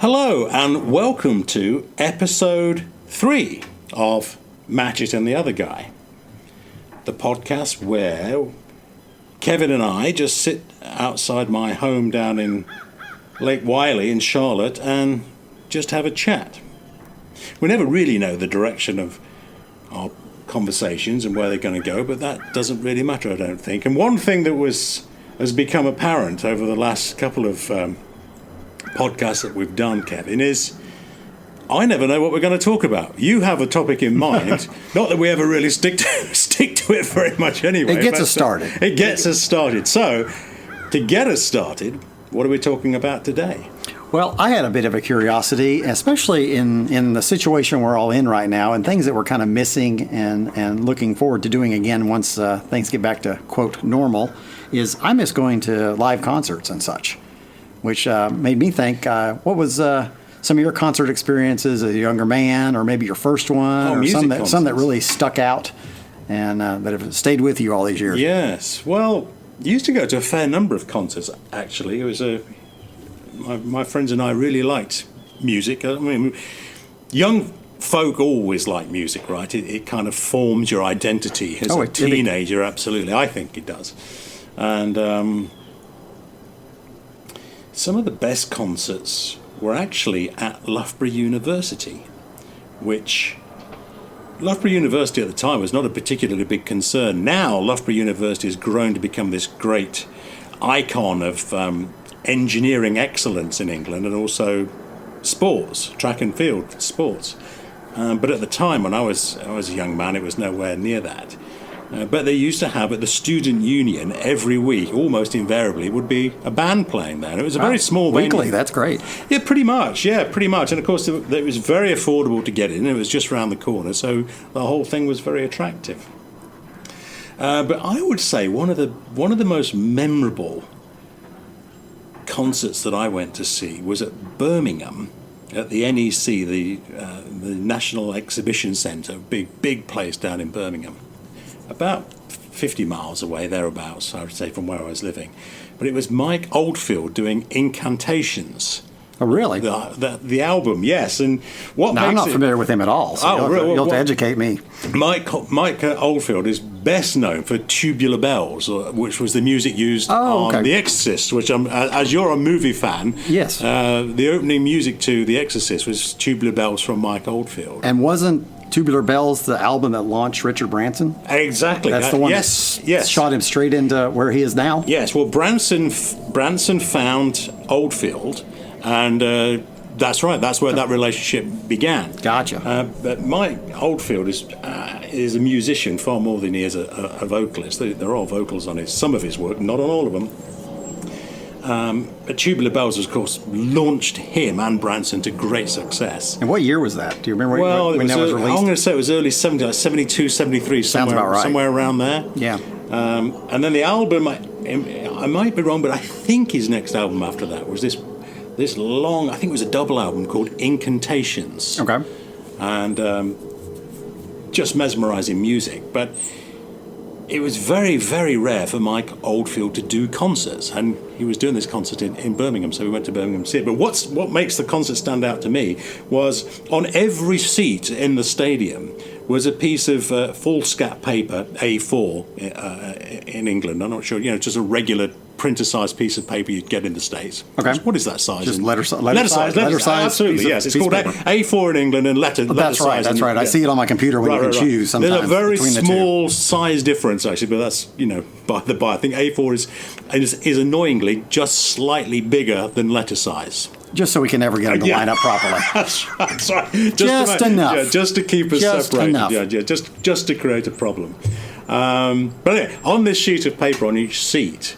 Hello and welcome to episode 3 of Match It and the Other Guy, the podcast where Kevin and I just sit outside my home down in Lake Wylie in Charlotte and just have a chat. We never really know the direction of our conversations and where they're going to go, but that doesn't really matter, I don't think. And one thing that has become apparent over the last couple of podcasts that we've done, Kevin, is I never know what we're going to talk about. You have a topic in mind. Not that we ever really stick to it very much anyway. It gets us started. It gets us started. So, to get us started, what are we talking about today? Well, I had a bit of a curiosity, especially in the situation we're all in right now, and things that we're kind of missing and looking forward to doing again once things get back to, quote, normal, is I miss going to live concerts and such, which made me think, what was some of your concert experiences as a younger man, or maybe your first one, or some that really stuck out and that have stayed with you all these years? Yes. Well, I used to go to a fair number of concerts, actually. It was my friends and I really liked music. I mean, young folk always like music, right? It kind of forms your identity as a teenager, absolutely. I think it does. And some of the best concerts were actually at Loughborough University, which Loughborough University at the time was not a particularly big concern. Now Loughborough University has grown to become this great icon of engineering excellence in England, and also sports, track and field sports. But at the time when I was a young man, it was nowhere near that. But they used to have at the student union every week, almost invariably, would be a band playing there. And it was a very small venue. Weekly, that's great. Yeah, pretty much. And of course, it was very affordable to get in. It was just around the corner, so the whole thing was very attractive. But I would say one of the most memorable concerts that I went to see was at Birmingham, at the NEC, the National Exhibition Centre, big place down in Birmingham, about 50 miles away, thereabouts, I would say, from where I was living. But it was Mike Oldfield doing Incantations. Oh, really? The album, yes. And I'm not familiar with him at all, so you'll have to educate me. Mike Oldfield is best known for Tubular Bells, which was the music used on The Exorcist, which, as you're a movie fan, yes, the opening music to The Exorcist was Tubular Bells from Mike Oldfield. And wasn't Tubular Bells the album that launched Richard Branson? Exactly. That's the one that shot him straight into where he is now? Yes. Well, Branson found Oldfield, and that's right. That's where that relationship began. Gotcha. But Mike Oldfield is a musician far more than he is a vocalist. There are all vocals on some of his work, not on all of them. But Tubular Bells, of course, launched him and Branson to great success. And what year was that? Do you remember when that was released? I'm going to say it was early 70s, like 72, 73, Sounds about right. Somewhere around there. Yeah. And then the album, I might be wrong, but I think his next album after that was this long, I think it was a double album called Incantations. Okay. And just mesmerizing music. But it was very, very rare for Mike Oldfield to do concerts, and he was doing this concert in Birmingham, so we went to Birmingham to see it. But what makes the concert stand out to me was on every seat in the stadium was a piece of foolscap paper, A4 in England. I'm not sure, just a regular printer-sized piece of paper you'd get in the States. Okay. What is that size? Just letter size. Absolutely, yes. It's called A4 in England and letter that's size. That's right. I see it on my computer when you can choose sometimes. There's a very small size difference, actually, but that's, by the by. I think A4 is annoyingly just slightly bigger than letter size. Just so we can never get them to line up properly. That's right. Just enough. Yeah, just to keep us separated. Enough. Yeah, just to create a problem. But anyway, on this sheet of paper on each seat,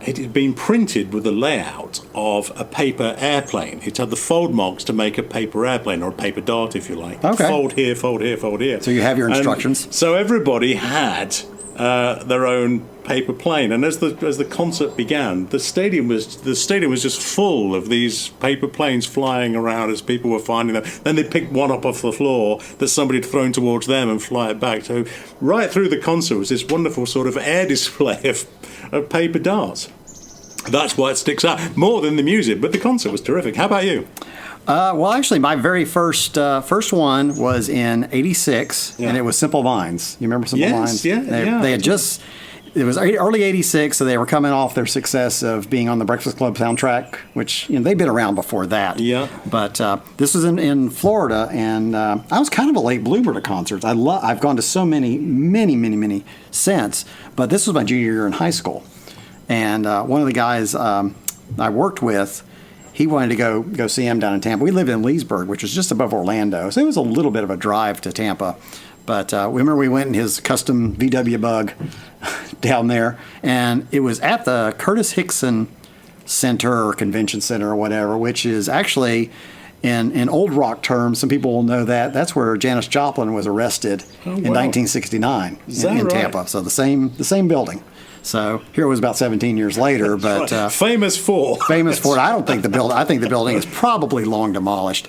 it had been printed with the layout of a paper airplane. It had the fold marks to make a paper airplane, or a paper dart, if you like. Okay. Fold here, fold here, fold here. So you have your instructions. So everybody had their own paper plane, and as the concert began, the stadium was just full of these paper planes flying around as people were finding them. Then they picked one up off the floor that somebody had thrown towards them and fly it back. So right through the concert was this wonderful sort of air display of paper darts. That's why it sticks out more than the music, but the concert was terrific. How about you? Well, actually, my very first one was in '86, Yeah. and it was Simple Minds. You remember Simple Yes, Minds? yeah, They, yeah. they had just. It was early '86, so they were coming off their success of being on the Breakfast Club soundtrack, which they'd been around before that. Yeah. But this was in Florida, and I was kind of a late bloomer to concerts. I've gone to so many since, but this was my junior year in high school, and one of the guys I worked with. He wanted to go see him down in Tampa. We lived in Leesburg, which was just above Orlando, so it was a little bit of a drive to Tampa. But remember, we went in his custom VW Bug down there, and it was at the Curtis Hickson Center or Convention Center or whatever, which is actually, in old rock terms, some people will know that's where Janis Joplin was arrested in 1969 Is that in right? Tampa. So the same building. So here it was about 17 years later, but Famous for. famous for it. I don't think the building. I think the building is probably long demolished.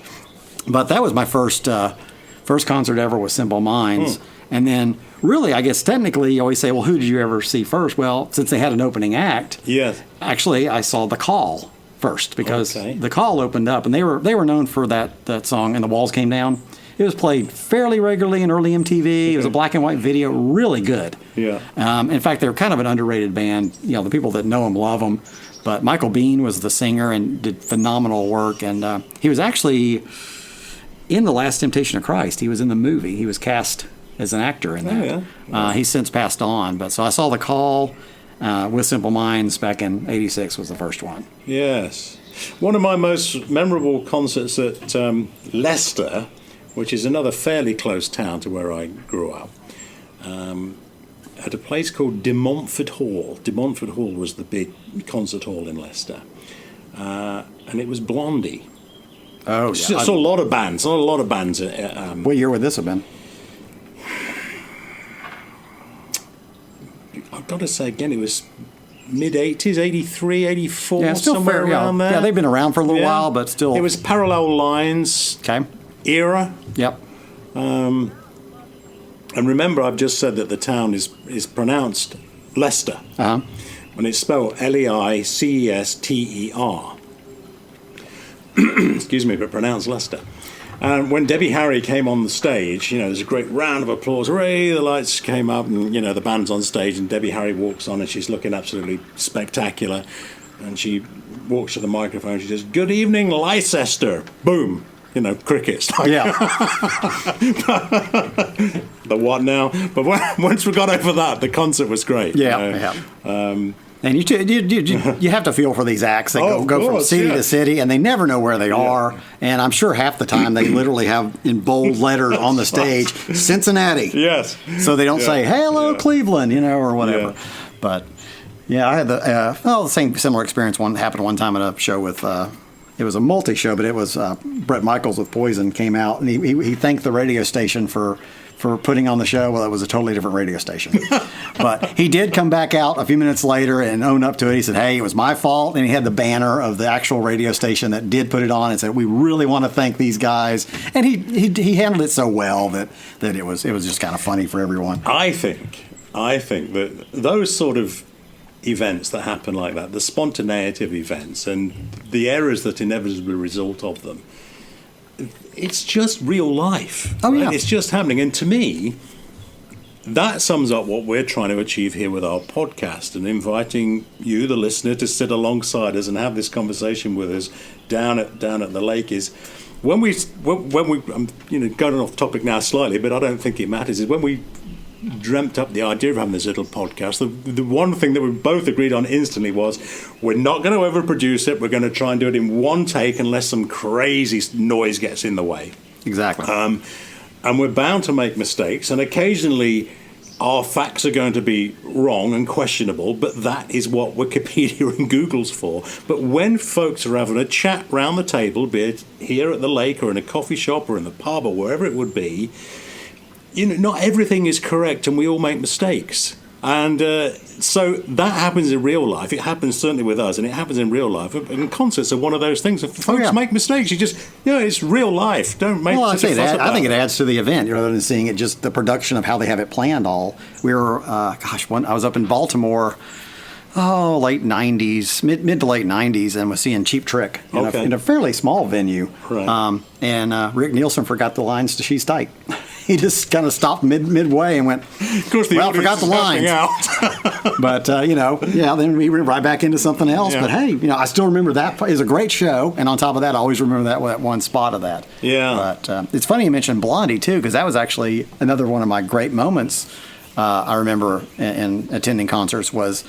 But that was my first concert ever with Simple Minds. And then, really, I guess technically, you always say, well, who did you ever see first? Well, since they had an opening act, Yes. actually, I saw The Call first because Okay. The Call opened up, and they were known for that song, And the Walls Came Down. It was played fairly regularly in early MTV. It was a black and white video, really good. Yeah. In fact, they're kind of an underrated band. The people that know them love them. But Michael Bean was the singer and did phenomenal work. And he was actually in The Last Temptation of Christ. He was in the movie. He was cast as an actor in that. yeah. He's since passed on. But so I saw The Call with Simple Minds back in '86 was the first one. Yes. One of my most memorable concerts at Leicester, which is another fairly close town to where I grew up, at a place called De Montfort Hall. De Montfort Hall was the big concert hall in Leicester. And it was Blondie. Oh, So a lot of bands. What year would this have been? I've got to say again, it was mid-'80s, 83, 84, Yeah, still somewhere fair. around there. Yeah, they've been around for a little Yeah. while, but still. It was Parallel Lines Okay. era. Yep. And remember, I've just said that the town is pronounced Leicester. Uh-huh. And it's spelled Leicester. Excuse me, but pronounced Leicester. And when Debbie Harry came on the stage, there's a great round of applause. Hooray, the lights came up and, the band's on stage and Debbie Harry walks on and she's looking absolutely spectacular. And she walks to the microphone. She says, "Good evening, Leicester." Boom. Crickets. Yeah. The what now? But once we got over that, the concert was great. Yeah. And you have to feel for these acts that Oh, of go from course, city yeah. to city, and they never know where they are. And I'm sure half the time they literally have in bold letters on the stage, Cincinnati. Yes. So they don't say, "Hey, hello, Yeah. Cleveland," or whatever. Yeah. But yeah, I had the similar experience. Happened one time at a show with. It was a multi-show, but it was Bret Michaels with Poison came out, and he thanked the radio station for putting on the show. Well, it was a totally different radio station. But he did come back out a few minutes later and own up to it. He said, "Hey, it was my fault." And he had the banner of the actual radio station that did put it on and said, "We really want to thank these guys." And he handled it so well that it was just kind of funny for everyone. I think that those sort of events that happen like that, the spontaneity of events and the errors that inevitably result of them, it's just real life. Oh, right? yeah. It's just happening. And to me, that sums up what we're trying to achieve here with our podcast and inviting you, the listener, to sit alongside us and have this conversation with us down at the lake is when we I'm going off topic now slightly, but I don't think it matters, is when we dreamt up the idea of having this little podcast, the one thing that we both agreed on instantly was we're not going to overproduce it. We're going to try and do it in one take unless some crazy noise gets in the way. Exactly. And we're bound to make mistakes, and occasionally our facts are going to be wrong and questionable, but that is what Wikipedia and Google's for. But when folks are having a chat round the table, be it here at the lake or in a coffee shop or in the pub or wherever it would be, not everything is correct and we all make mistakes. And so that happens in real life. It happens certainly with us, and it happens in real life. And concerts are one of those things. If folks make mistakes, you just, it's real life. Don't make Well, such a fuss about I think it it. adds to the event rather than seeing it just the production of how they have it planned all. We were, I was up in Baltimore, late 90s, mid to late 90s, and was seeing Cheap Trick in a fairly small venue. Right. And Rick Nielsen forgot the lines to She's Tight. He just kind of stopped midway and went, of course, well, forgot the lines. But, then we went right back into something else. Yeah. But, hey, I still remember that. It was a great show. And on top of that, I always remember that one spot of that. Yeah. But it's funny you mentioned Blondie, too, because that was actually another one of my great moments I remember in attending concerts was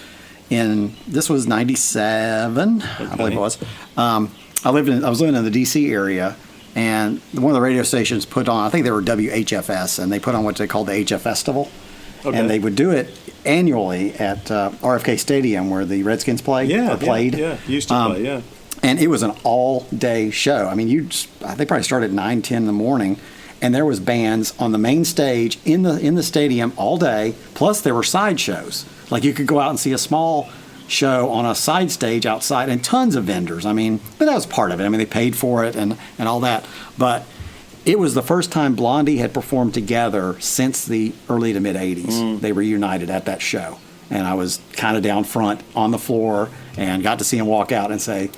this was 97, okay. I believe it was. I was living in the D.C. area. And one of the radio stations put on, I think they were WHFS, and they put on what they called the HF Festival. Okay. And they would do it annually at RFK Stadium where the Redskins played. Yeah, used to play, yeah. And it was an all-day show. I mean, they probably started at 9, 10 in the morning, and there was bands on the main stage in the stadium all day, plus there were side shows. Like you could go out and see a small show on a side stage outside and tons of vendors. I mean, but that was part of it. I mean, they paid for it and all that. But it was the first time Blondie had performed together since the early to mid 80s. They reunited at that show. And I was kind of down front on the floor and got to see him walk out and say,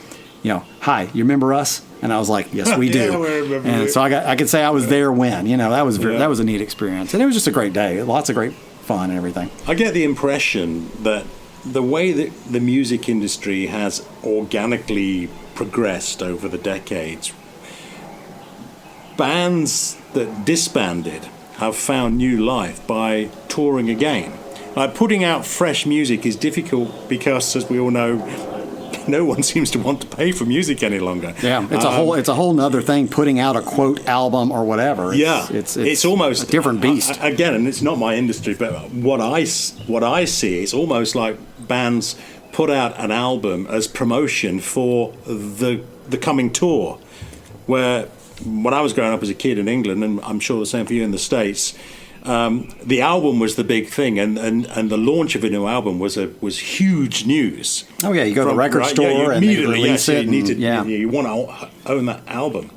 hi, you remember us? And I was like, yes, we do. And so I could say I was there when, that was a neat experience. And it was just a great day. Lots of great fun and everything. I get the impression that the way that the music industry has organically progressed over the decades, bands that disbanded have found new life by touring again. Putting out fresh music is difficult because, as we all know, no one seems to want to pay for music any longer. Yeah, it's a whole nother thing. Putting out a quote album or whatever. It's almost a different beast. Again, and it's not my industry, but what I see, it's almost like bands put out an album as promotion for the coming tour. Where when I was growing up as a kid in England, and I'm sure the same for you in the States, the album was the big thing, and the launch of a new album was huge news. Oh yeah, you go to a record store and they release it. You want to own that album,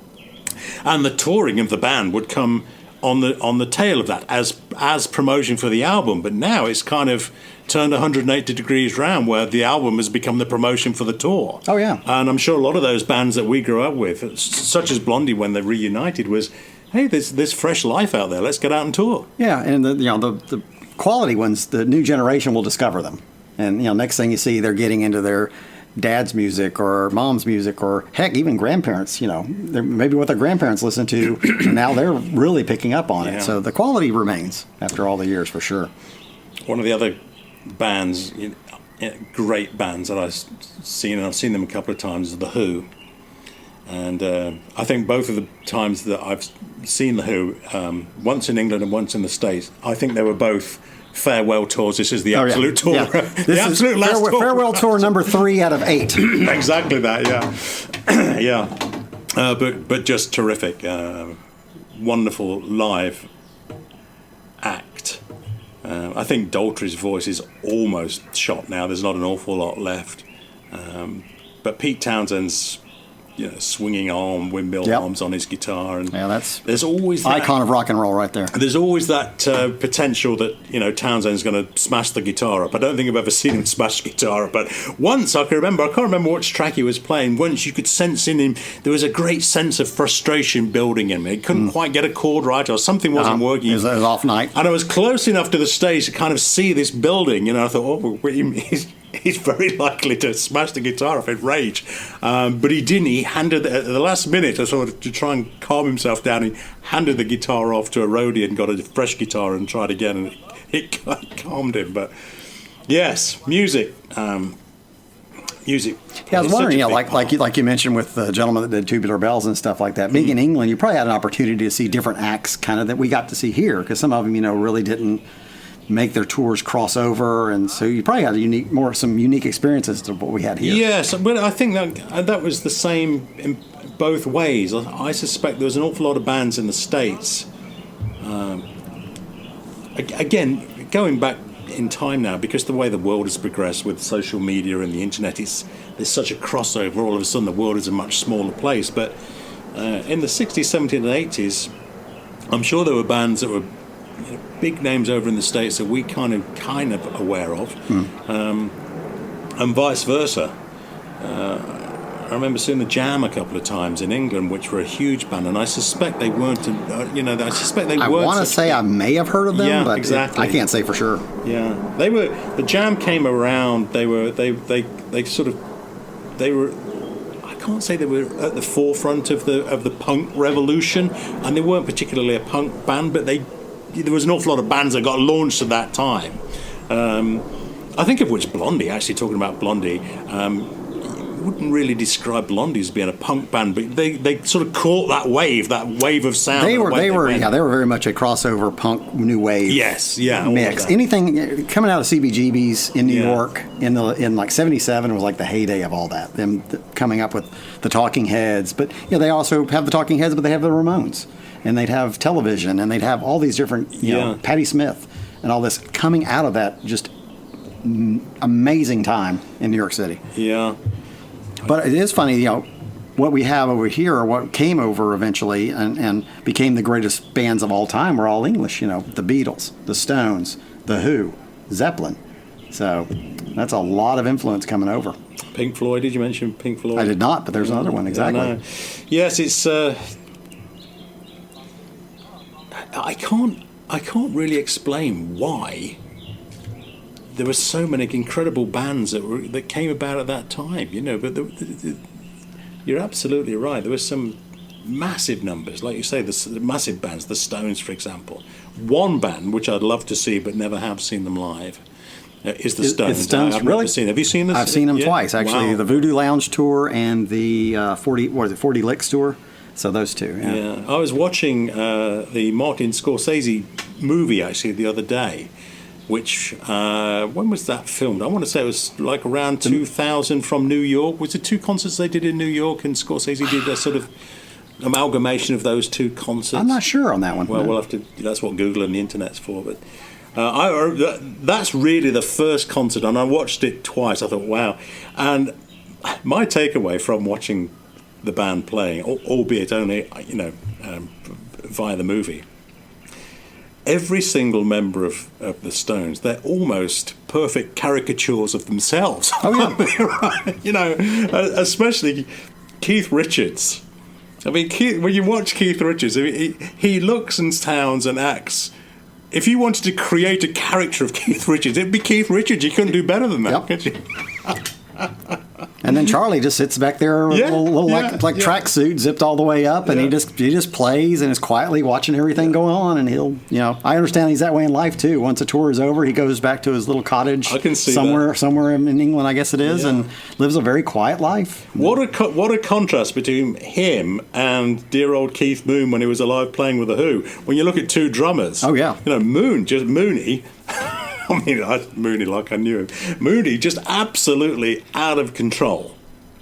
and the touring of the band would come on the tail of that as promotion for the album. But now it's kind of turned 180 degrees round, where the album has become the promotion for the tour. Oh yeah, and I'm sure a lot of those bands that we grew up with, such as Blondie, when they reunited, was, hey, there's fresh life out there. Let's get out and tour. Yeah, and the quality ones, the new generation will discover them. And next thing you see, they're getting into their dad's music or mom's music, or heck, even grandparents. Maybe what their grandparents listened to, and now they're really picking up on it. So the quality remains after all the years, for sure. One of the other bands, great bands that I've seen, and I've seen them a couple of times, is The Who. And I think both of the times that I've seen The Who, once in England and once in the States, I think they were both farewell tours. This is the absolute tour. Yeah. The absolute last tour. Farewell tour number 3 out of 8. Exactly that, yeah. Yeah. But just terrific. Wonderful live act. I think Daltrey's voice is almost shot now. There's not an awful lot left. But Pete Townshend's swinging windmill arms on his guitar, and there's always that icon of rock and roll right there. There's always that potential that Townshend's going to smash the guitar up. I don't think I've ever seen him smash the guitar up, but once I can't remember which track he was playing. Once you could sense in him, there was a great sense of frustration building in him. He couldn't quite get a chord right, or something wasn't working. It was off night, and I was close enough to the stage to kind of see this building. I thought, he's very likely to smash the guitar off in rage, but he didn't. He handed at the last minute, to try and calm himself down. He handed the guitar off to a roadie and got a fresh guitar and tried again, and it calmed him. But yes, music. Music. Yeah, I was wondering, like you mentioned with the gentleman that did Tubular Bells and stuff like that. Being in England, you probably had an opportunity to see different acts, kind of that we got to see here, because some of them, really didn't make their tours cross over, and so you probably had some unique experiences to what we had here. Yes, but I think that was the same in both ways. I suspect there was an awful lot of bands in the States. Again, going back in time now, because the way the world has progressed with social media and the internet, there's such a crossover. All of a sudden, the world is a much smaller place. But in the 60s, 70s, and 80s, I'm sure there were bands that were big names over in the States that we kind of aware of. and vice versa. I remember seeing the Jam a couple of times in England, which were a huge band, and I suspect they weren't. I suspect they weren't. I want to say I may have heard of them, Yeah, but exactly. I can't say for sure. Yeah, they were. The Jam came around. They were. They sort of. They were. I can't say they were at the forefront of the punk revolution, and they weren't particularly a punk band, but there was an awful lot of bands that got launched at that time. I think of which Blondie. Actually, talking about Blondie. Wouldn't really describe Blondie as being a punk band, but they sort of caught that wave of sound. They were very much a crossover punk new wave. Yes, yeah, mix. Anything coming out of CBGB's in New York in like '77 was like the heyday of all that. Them coming up with the Talking Heads, but they also have the Talking Heads, but they have the Ramones, and they'd have Television, and they'd have all these different, Patti Smith, and all this coming out of that just amazing time in New York City. Yeah. But it is funny, what we have over here, or what came over eventually and became the greatest bands of all time were all English. The Beatles, the Stones, the Who, Zeppelin. So that's a lot of influence coming over. Pink Floyd, did you mention Pink Floyd? I did not, but there's another one, exactly. Yeah, no. Yes, it's... I can't really explain why there were so many incredible bands that came about at that time, but you're absolutely right. There were some massive numbers, like you say, the massive bands, the Stones, for example. One band, which I'd love to see but never have seen them live, is the Stones. It's Stones, I've really? never seen. Have you seen this? I've seen them twice, actually. Wow. The Voodoo Lounge tour and the 40 Licks tour. So those two, Yeah. I was watching the Martin Scorsese movie, actually, the other day, which, when was that filmed? I want to say it was like around 2000 from New York. Was it two concerts they did in New York, and Scorsese did a sort of amalgamation of those two concerts? I'm not sure on that one. Well, we'll have to. That's what Google and the internet's for. But that's really the first concert, and I watched it twice. I thought, wow. And my takeaway from watching the band playing, albeit only via the movie, every single member of the Stones, they're almost perfect caricatures of themselves. Oh, yeah. Especially Keith Richards. I mean, when you watch Keith Richards, he looks and sounds and acts. If you wanted to create a character of Keith Richards, it'd be Keith Richards. You couldn't do better than that, could you? And then Charlie just sits back there, like tracksuit, zipped all the way up, and he just plays and is quietly watching everything going on. And he'll, I understand he's that way in life too. Once a tour is over, he goes back to his little cottage somewhere in England, I guess it is, and lives a very quiet life. What a contrast between him and dear old Keith Moon when he was alive playing with the Who. When you look at two drummers, Mooney. I mean, Mooney like I knew him. Mooney just absolutely out of control,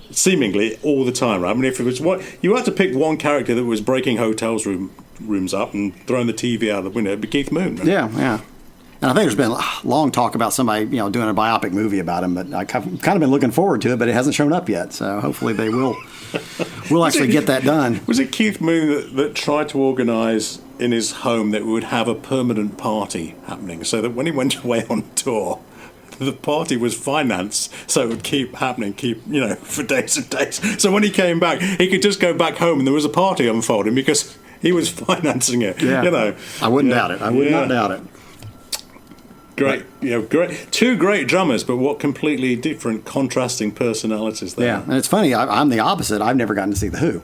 seemingly all the time. Right? I mean, if it was you had to pick one character that was breaking hotels rooms up and throwing the TV out the window, it'd be Keith Moon. Right? Yeah. And I think there's been long talk about somebody, doing a biopic movie about him, but I've kind of been looking forward to it, but it hasn't shown up yet. So hopefully they will. We'll actually get that done. Was it Keith Moon that tried to organise in his home that we would have a permanent party happening, so that when he went away on tour, the party was financed so it would keep happening, for days and days. So when he came back, he could just go back home and there was a party unfolding because he was financing it. Yeah. I wouldn't doubt it. I would not doubt it. Great, great. Two great drummers, but what completely different, contrasting personalities there. Yeah, and it's funny. I'm the opposite. I've never gotten to see the Who.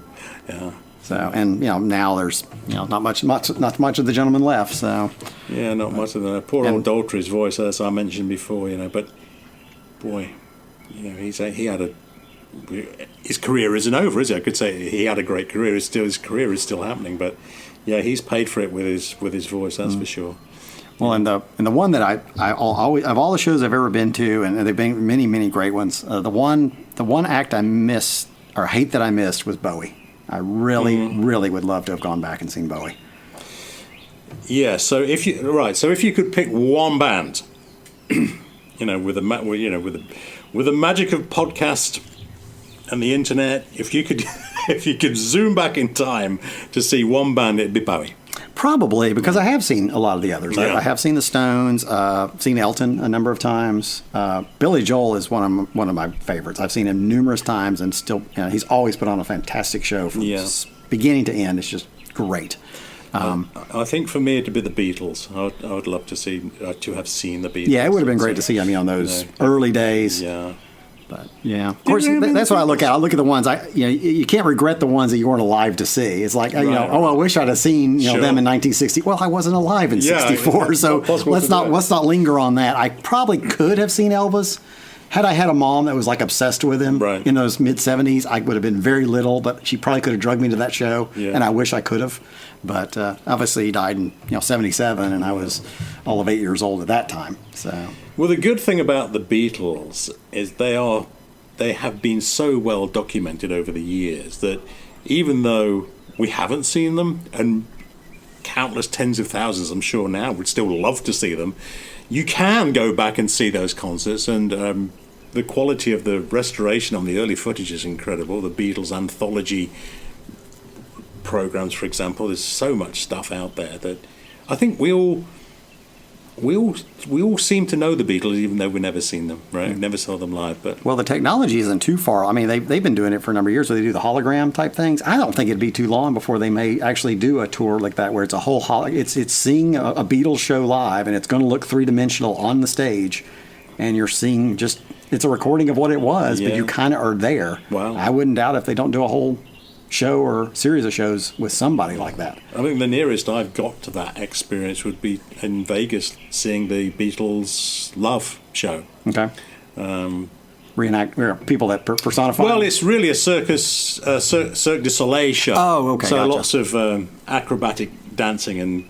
Yeah. So, and now there's not much of the gentleman left. So. Yeah, not much of that. Poor old Daltrey's voice, as I mentioned before. But boy, his career isn't over, is it? I could say he had a great career. His career is still happening, but yeah, he's paid for it with his voice. That's for sure. Well, and the one that I always, of all the shows I've ever been to, and there've been many great ones. The one act I missed or hate that I missed was Bowie. I really would love to have gone back and seen Bowie. Yeah. So if you could pick one band, with the magic of podcast and the internet, if you could zoom back in time to see one band, it'd be Bowie. Probably, because I have seen a lot of the others. Yeah. I have seen the Stones, seen Elton a number of times. Billy Joel is one of my favorites. I've seen him numerous times, and still, he's always put on a fantastic show from beginning to end. It's just great. I think for me it'd be the Beatles. I would love to have seen the Beatles. Yeah, it would have been great to see. On those early days. Yeah. But yeah, of course, that's what I look at. I look at the ones you can't regret the ones that you weren't alive to see. It's like I wish I'd have seen them in 1960. Well, I wasn't alive in '64, so let's not linger on that. I probably could have seen Elvis had I had a mom that was like obsessed with him in those mid '70s. I would have been very little, but she probably could have drugged me to that show, and I wish I could have. But obviously, he died in '77, and I was all of 8 years old at that time. So. Well, the good thing about the Beatles is they have been so well documented over the years that even though we haven't seen them, and countless tens of thousands, I'm sure now, would still love to see them, you can go back and see those concerts, and the quality of the restoration on the early footage is incredible. The Beatles anthology programs, for example, there's so much stuff out there that I think we all seem to know the Beatles, even though we've never seen them, right? Never saw them live. But well, the technology isn't too far. I mean, they've been doing it for a number of years, where they do the hologram type things. I don't think it'd be too long before they may actually do a tour like that, where it's a whole it's seeing a Beatles show live, and it's going to look three-dimensional on the stage, and you're seeing it's a recording of what it was, but you kind of are there. Wow. I wouldn't doubt if they don't do a whole show or series of shows with somebody like that. I think the nearest I've got to that experience would be in Vegas, seeing the Beatles Love show. Okay. Reenact people that personify. Well, it's really a Cirque du Soleil show. Oh, okay. So gotcha. lots of acrobatic dancing and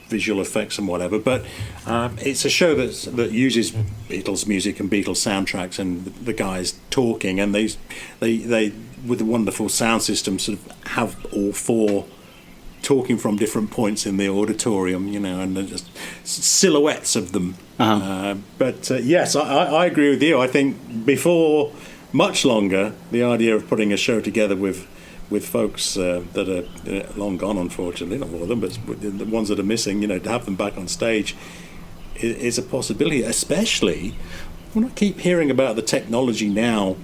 visual effects and whatever. But it's a show that uses Beatles music and Beatles soundtracks, and the guys talking, and they with a wonderful sound system, sort of have all four talking from different points in the auditorium, and they're just silhouettes of them. But yes, I agree with you. I think before much longer, the idea of putting a show together with folks that are long gone, unfortunately, not all of them, but the ones that are missing, to have them back on stage is a possibility, especially when I keep hearing about the technology now,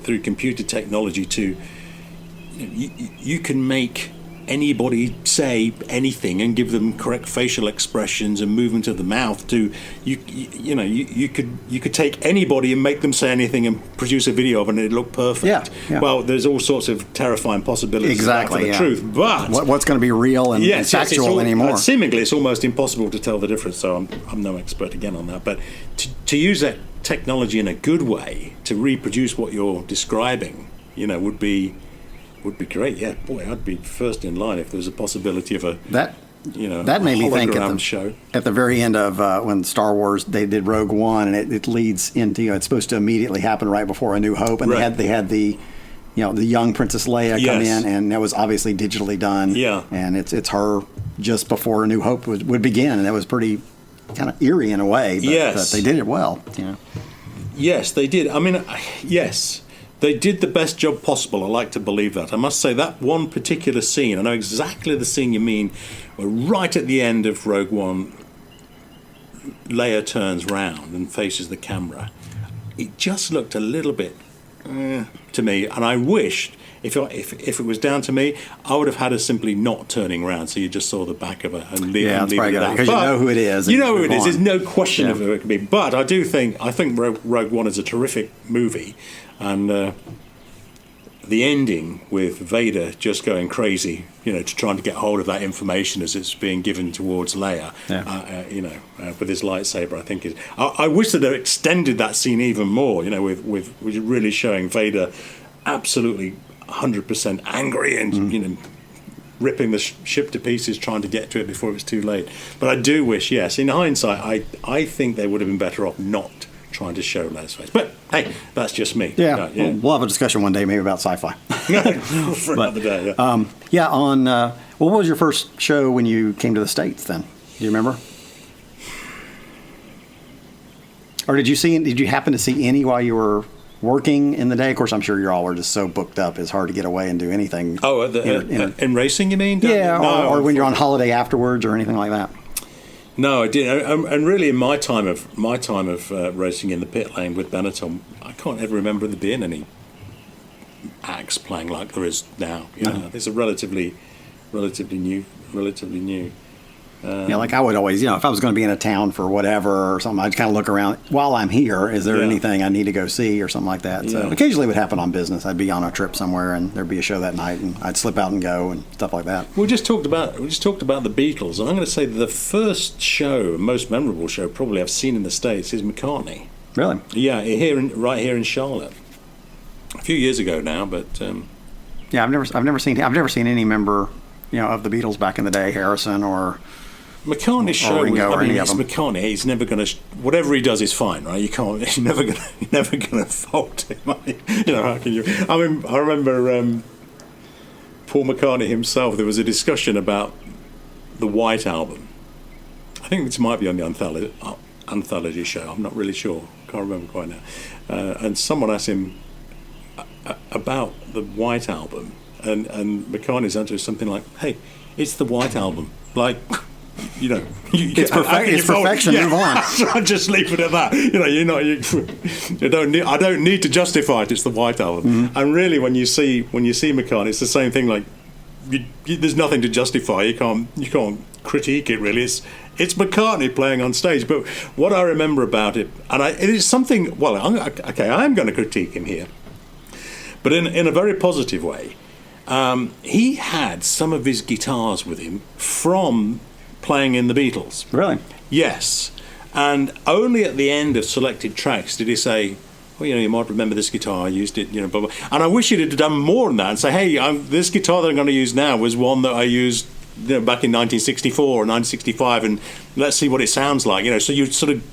through computer technology, to you can make anybody say anything and give them correct facial expressions and movement of the mouth. You could take anybody and make them say anything and produce a video of it, and it'd look perfect. Yeah. Well, there's all sorts of terrifying possibilities for the truth, but what's going to be real and factual anymore? Seemingly, it's almost impossible to tell the difference. So I'm no expert again on that, but to use that technology in a good way to reproduce what you're describing, would be great. Yeah, boy, I'd be first in line if there was a possibility of that made me think at the very end of when Star Wars, they did Rogue One, and it leads into it's supposed to immediately happen right before A New Hope, and they had the the young Princess Leia come in, and that was obviously digitally done. Yeah, and it's her just before A New Hope would begin, and that was pretty kind of eerie in a way. But they did it well. Yes, they did. I mean, yes. They did the best job possible. I like to believe that. I must say that one particular scene, I know exactly the scene you mean, where right at the end of Rogue One, Leia turns round and faces the camera. It just looked a little bit to me, and I wished, if it was down to me, I would have had her simply not turning around, so you just saw the back of her and leave it at because you know who it is. You know who it is. There's no question of who it could be. But I think Rogue One is a terrific movie. And the ending with Vader just going crazy, to trying to get hold of that information as it's being given towards Leia, with his lightsaber, I think is. I wish that they extended that scene even more, with really showing Vader absolutely 100% angry and ripping the ship to pieces, trying to get to it before it was too late. But I do wish, yes, in hindsight, I think they would have been better off not trying to show Leia's face. But hey, that's just me. Yeah. We'll have a discussion one day maybe about sci-fi. For another day, yeah. What was your first show when you came to the States then? Do you remember? Or did you happen to see any while you were working in the day? Of course, I'm sure you all were just so booked up. It's hard to get away and do anything. Oh, in racing, you mean? Yeah, No, or when you're on holiday afterwards or anything like that. No, I didn't. And really, in my time of racing in the pit lane with Benetton, I can't ever remember there being any acts playing like there is now. It's a relatively new. Yeah, like I would always, if I was going to be in a town for whatever or something, I'd kind of look around while I'm here. Is there anything I need to go see or something like that? So occasionally it would happen on business. I'd be on a trip somewhere and there'd be a show that night, and I'd slip out and go and stuff like that. We just talked about the Beatles, and I'm going to say the first show, most memorable show probably I've seen in the States is McCartney. Really? Yeah, right here in Charlotte. A few years ago now, but yeah, I've never seen any member, of the Beatles back in the day, Harrison or McCartney's show. Ringo or any of it's them. McCartney. He's never going to. Whatever he does is fine, right? You can't. You're never going to fault him. How can you? I mean, I remember Paul McCartney himself. There was a discussion about the White Album. I think this might be on the anthology show. I'm not really sure. Can't remember quite now. And someone asked him about the White Album, and McCartney's answer is something like, "Hey, it's the White Album. Like, it's perfection. Move on. Just leave it at that. I don't need to justify it. It's the White Album." Mm-hmm. And really, when you see McCartney, it's the same thing. Like, there's nothing to justify. You can't critique it. Really, it's McCartney playing on stage. But what I remember about it, and it is something. Well, I'm going to critique him here, but in a very positive way. He had some of his guitars with him from playing in the Beatles. Really? Yes. And only at the end of selected tracks did he say, well, you might remember this guitar, I used it, blah, blah. And I wish he'd have done more than that and say, hey, this guitar that I'm going to use now was one that I used back in 1964 or 1965, and let's see what it sounds like. So you're sort of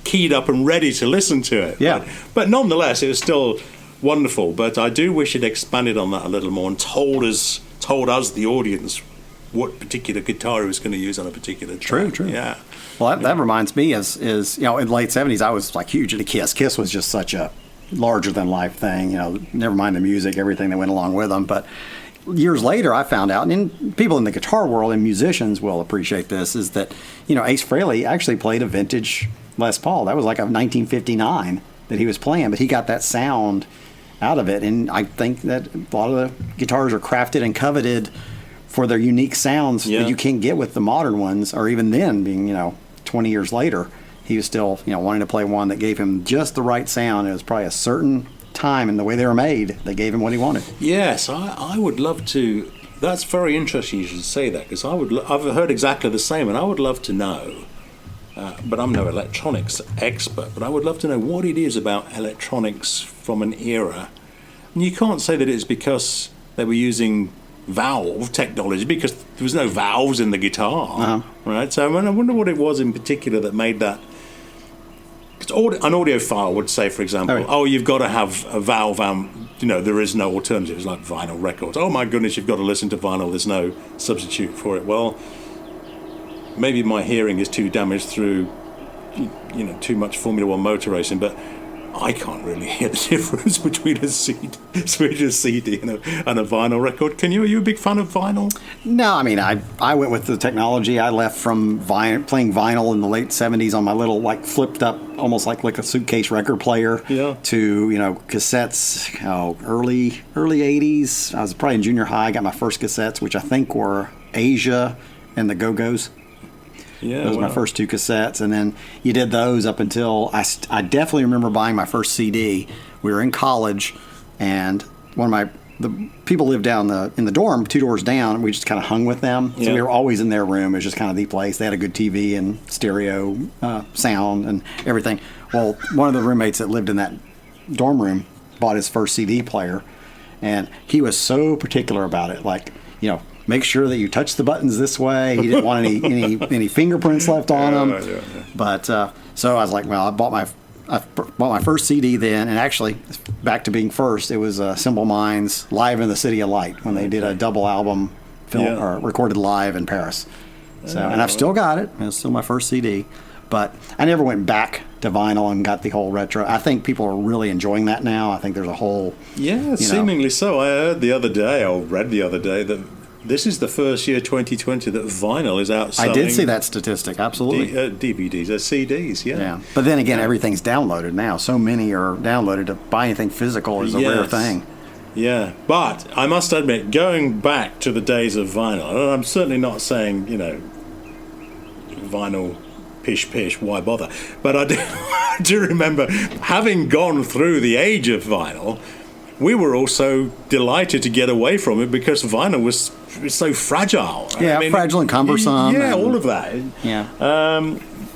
keyed up and ready to listen to it. Yeah. But nonetheless, it was still wonderful, but I do wish it expanded on that a little more and told us, the audience, what particular guitar he was going to use on a particular track. True. Yeah. Well, that reminds me is in the late 70s, I was like huge into Kiss. Kiss was just such a larger than life thing. Never mind the music, everything that went along with them. But years later, I found out, and people in the guitar world and musicians will appreciate this, is that Ace Frehley actually played a vintage Les Paul. That was like a 1959 that he was playing, but he got that sound out of it, and I think that a lot of the guitars are crafted and coveted for their unique sounds that you can't get with the modern ones, or even then, being 20 years later, he was still wanting to play one that gave him just the right sound. It was probably a certain time in the way they were made that gave him what he wanted. Yes, I would love to. That's very interesting you should say that, because I've heard exactly the same, and I would love to know. But I'm no electronics expert, but I would love to know what it is about electronics from an era. And you can't say that it's because they were using valve technology, because there was no valves in the guitar, right? So I wonder what it was in particular that made that. Because an audiophile would say, for example, you've got to have a valve amp. There is no alternative. It's like vinyl records. Oh my goodness, you've got to listen to vinyl. There's no substitute for it. Well, maybe my hearing is too damaged through, too much Formula One motor racing, but I can't really hear the difference between a CD and a vinyl record. Can you? Are you a big fan of vinyl? No, I mean, I went with the technology. I left from playing vinyl in the late 70s on my little, flipped up, almost like a suitcase record player, to, cassettes, early 80s. I was probably in junior high. I got my first cassettes, which I think were Asia and the Go-Go's. Yeah, those were my first two cassettes, and then you did those up until I definitely remember buying my first CD. We were in college, and the people lived down in the dorm 2 doors down. And we just kind of hung with them, so we were always in their room. It was just kind of the place. They had a good TV and stereo sound and everything. Well, one of the roommates that lived in that dorm room bought his first CD player, and he was so particular about it, make sure that you touch the buttons this way. He didn't want any fingerprints left on them. Yeah. But so I was like, well, I bought my first CD then, and actually, back to being first, it was Simple Minds Live in the City of Light when they did a double album film or recorded live in Paris. So, and I've still got it. It's still my first CD, but I never went back to vinyl and got the whole retro. I think people are really enjoying that now. I think there's a whole seemingly so. I heard the other day, or read the other day, that this is the first year, 2020, that vinyl is outselling. I did see that statistic. Absolutely. DVDs, CDs. Yeah. But then again, everything's downloaded now. So many are downloaded. To buy anything physical is a rare thing. Yeah, but I must admit, going back to the days of vinyl, and I'm certainly not saying, vinyl, pish, why bother? But I do, I do remember, having gone through the age of vinyl, we were also delighted to get away from it because vinyl was so fragile. Yeah, fragile and cumbersome. Yeah, all of that. Yeah.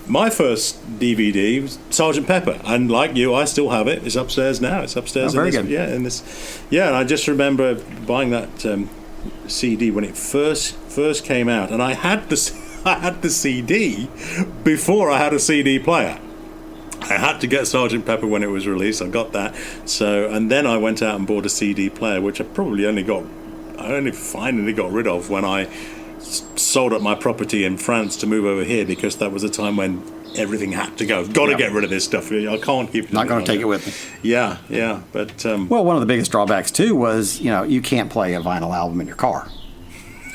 My first DVD was Sgt. Pepper, and like you, I still have it. It's upstairs now. It's upstairs. Very good. And I just remember buying that CD when it first came out, and I had the CD before I had a CD player. I had to get Sgt. Pepper when it was released. I got that. And then I went out and bought a CD player, which I only finally got rid of when I sold up my property in France to move over here, because that was a time when everything had to go. Got to get rid of this stuff. I can't keep it. Not going to take it with me. Yeah. But well, one of the biggest drawbacks too was you can't play a vinyl album in your car.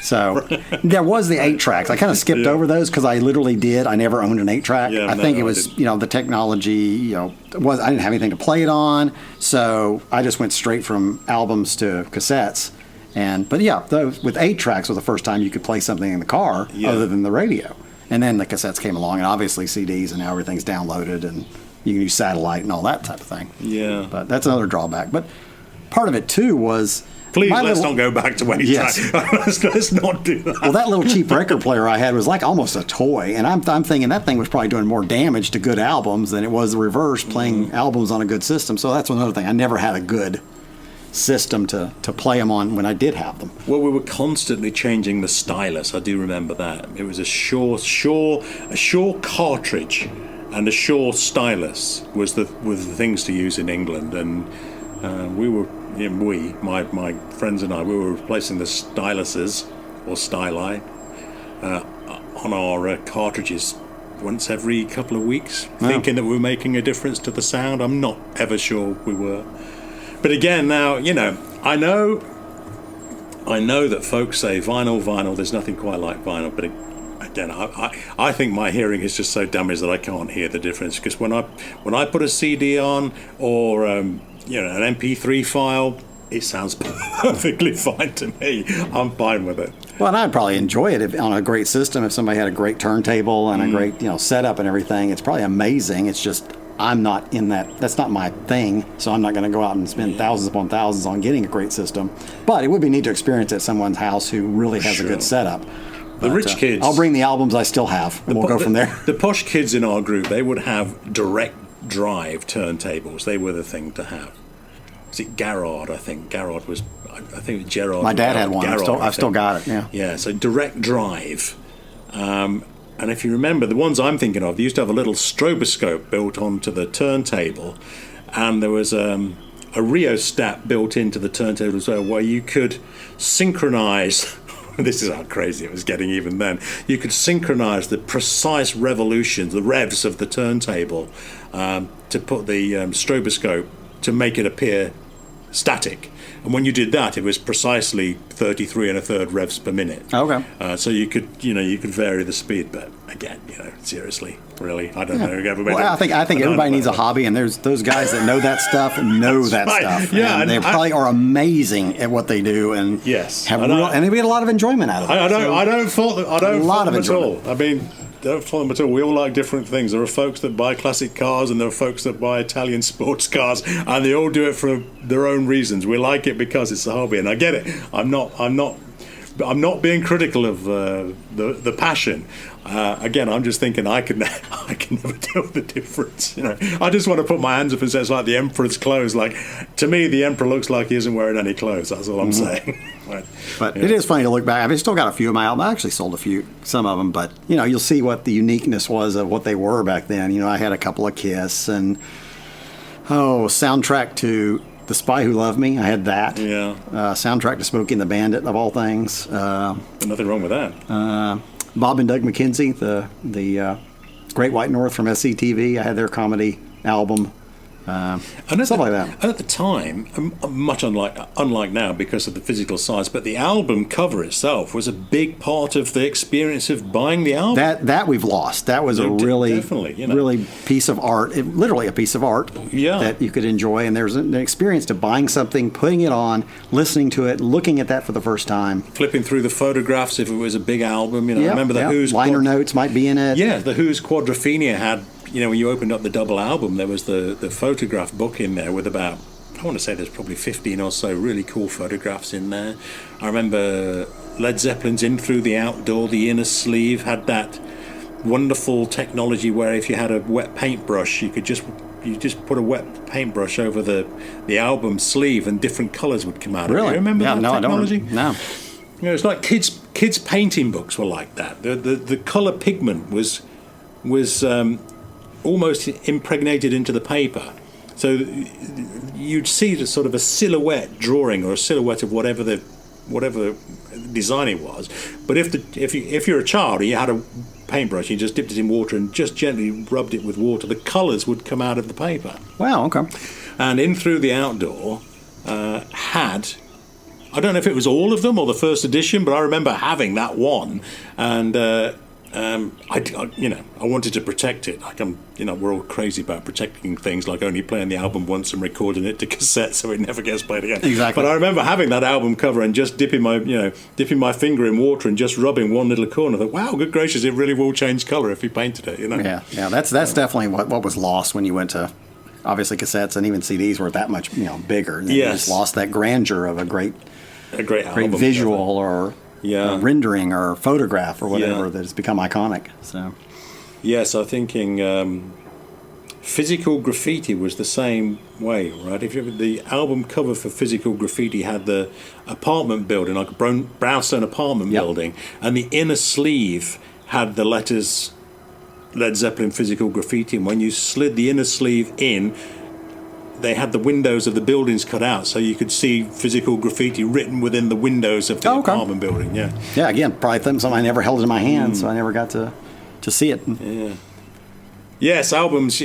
So there was the 8-tracks. I kind of skipped over those because I literally did. I never owned an 8-track. I think it was the technology. I didn't have anything to play it on, so I just went straight from albums to cassettes. But with 8-tracks was the first time you could play something in the car other than the radio. And then the cassettes came along, and obviously CDs, and now everything's downloaded, and you can use satellite and all that type of thing. Yeah. But that's another drawback. But part of it too was. Please, let's not go back to 8-tracks. Let's not do that. Well, that little cheap record player I had was like almost a toy, and I'm thinking that thing was probably doing more damage to good albums than it was the reverse, playing albums on a good system. So that's another thing. I never had a good system to play them on when I did have them. Well, we were constantly changing the stylus. I do remember that. It was a Shure cartridge and a Shure stylus were the things to use in England, and my friends and I, we were replacing the styluses or styli on our cartridges once every couple of weeks, thinking that we were making a difference to the sound. I'm not ever sure we were. But again, now, I know that folks say vinyl, there's nothing quite like vinyl, but again, I think my hearing is just so damaged that I can't hear the difference, because when I put a CD on or an MP3 file, it sounds perfectly fine to me. I'm fine with it. Well, and I'd probably enjoy it on a great system. If somebody had a great turntable and a great setup and everything, it's probably amazing. It's just I'm not in that. That's not my thing. So I'm not going to go out and spend thousands upon thousands on getting a great system. But it would be neat to experience at someone's house who really has a good setup. The rich kids. I'll bring the albums I still have, and we'll go from there. The posh kids in our group, they would have direct drive turntables. They were the thing to have. Was it Garrard? I think Garrard was. I think it was Gerard. My dad had one. Garrard, I've still got it. Yeah. Yeah. So direct drive, and if you remember, the ones I'm thinking of, they used to have a little stroboscope built onto the turntable, and there was a rheostat built into the turntable as well, where you could synchronize. This is how crazy it was getting even then. You could synchronize the precise revolutions, the revs of the turntable, to put the stroboscope to make it appear static. And when you did that, it was precisely 33 1/3 revs per minute. Okay. So you could vary the speed, but again, seriously, really, I don't know. Well, I think everybody needs a hobby, and there's those guys that know that stuff and know that stuff. Yeah, and they probably are amazing at what they do, and and they get a lot of enjoyment out of it. I don't fault them. I don't fault them at all. enjoyment. I mean, don't fault them at all. We all like different things. There are folks that buy classic cars, and there are folks that buy Italian sports cars, and they all do it for their own reasons. We like it because it's a hobby, and I get it. I'm not being critical of the passion. Again, I'm just thinking I can never tell the difference. I just want to put my hands up and say it's like the emperor's clothes. Like, to me, the emperor looks like he isn't wearing any clothes. That's all I'm saying. But it is funny to look back. I've still got a few of my albums. I actually sold some of them. But you'll see what the uniqueness was of what they were back then. I had a couple of Kiss and soundtrack to The Spy Who Loved Me. I had that. Yeah. Soundtrack to Smokey and the Bandit, of all things. Nothing wrong with that. Bob and Doug McKenzie, the Great White North from SCTV. I had their comedy album. Stuff like that. At the time, much unlike now because of the physical size, but the album cover itself was a big part of the experience of buying the album. That we've lost. That was a really, definitely, really piece of art, literally a piece of art Yeah. that you could enjoy. And there's an experience to buying something, putting it on, listening to it, looking at that for the first time. Flipping through the photographs if it was a big album. I remember the Who's liner notes might be in it. Yeah, the Who's Quadrophenia had, when you opened up the double album, there was the photograph book in there with about, I want to say there's probably 15 or so really cool photographs in there. I remember Led Zeppelin's In Through the Outdoor, the inner sleeve had that wonderful technology where if you had a wet paintbrush, you just put a wet paintbrush over the album sleeve and different colours would come out. Really? Do you remember that technology? No. It's like kids painting books were like that. The colour pigment was almost impregnated into the paper. So you'd see the sort of a silhouette drawing or a silhouette of whatever design it was. But if you're a child and you had a paintbrush, you just dipped it in water and just gently rubbed it with water, the colours would come out of the paper. Wow, okay. And In Through the Outdoor had, I don't know if it was all of them or the first edition, but I remember having that one, and I wanted to protect it. We're all crazy about protecting things, like only playing the album once and recording it to cassette so it never gets played again. Exactly. But I remember having that album cover and just dipping my finger in water and just rubbing one little corner. I thought, wow, good gracious, it really will change colour if you painted it. Yeah. That's definitely what was lost when you went to. Obviously, cassettes and even CDs were that much bigger. And you just lost that grandeur of a great album visual cover. or rendering or photograph or whatever that has become iconic. So, yes, I'm thinking Physical Graffiti was the same way, right? If you the album cover for Physical Graffiti had the apartment building, like a brownstone apartment building, and the inner sleeve had the letters Led Zeppelin Physical Graffiti, and when you slid the inner sleeve in, they had the windows of the buildings cut out, so you could see Physical Graffiti written within the windows of the apartment building. Yeah. Again, probably something I never held in my hand, so I never got to see it. Yeah. Yes, albums.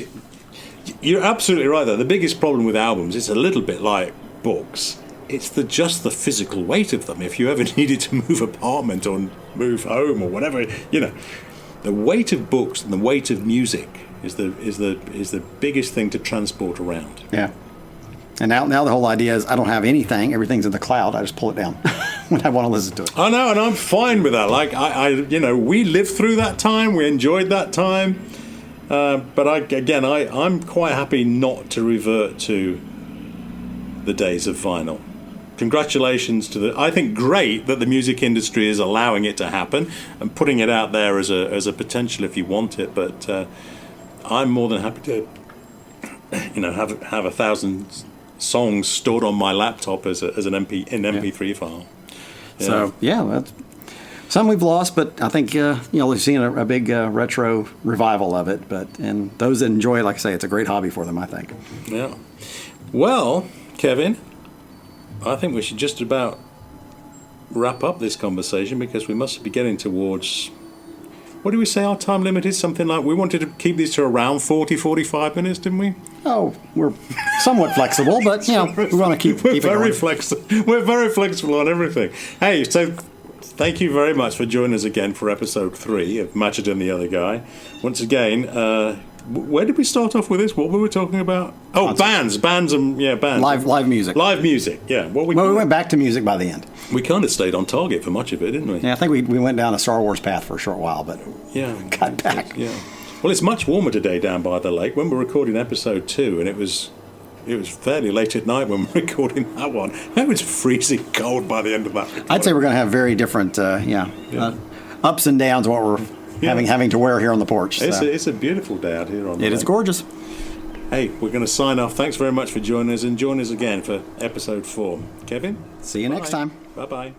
You're absolutely right. Though the biggest problem with albums, it's a little bit like books. It's just the physical weight of them. If you ever needed to move apartment or move home or whatever, the weight of books and the weight of music is the biggest thing to transport around. Yeah. And now the whole idea is I don't have anything. Everything's in the cloud. I just pull it down when I want to listen to it. I know, and I'm fine with that. Like we lived through that time. We enjoyed that time. But I'm quite happy not to revert to the days of vinyl. Congratulations to I think great that the music industry is allowing it to happen and putting it out there as a potential if you want it. But I'm more than happy to, have 1,000 songs stored on my laptop as an MP3 file. Yeah. So that's some we've lost, but I think we've seen a big retro revival of it. And those that enjoy it, like I say, it's a great hobby for them, I think. Yeah. Well, Kevin, I think we should just about wrap up this conversation because we must be getting towards. What do we say our time limit is? Something like we wanted to keep these to around 45 minutes, didn't we? Oh, we're somewhat flexible, but we want to keep it going. We're very flexible on everything. Hey, so thank you very much for joining us again for episode 3 of Matchett and the Other Guy. Once again, where did we start off with this? What were we talking about? Oh, bands and bands. Live music. Live music, yeah. We went back to music by the end. We kind of stayed on target for much of it, didn't we? Yeah, I think we went down a Star Wars path for a short while, but got back. Yeah. Well, it's much warmer today down by the lake. When we're recording episode 2, and it was fairly late at night when we're recording that one. It was freezing cold by the end of that recording. I'd say we're going to have very different ups and downs what we're having to wear here on the porch. So. It's a beautiful day out here on the lake. It is gorgeous. Hey, we're going to sign off. Thanks very much for joining us, and join us again for episode 4. Kevin? See you next time. Bye-bye.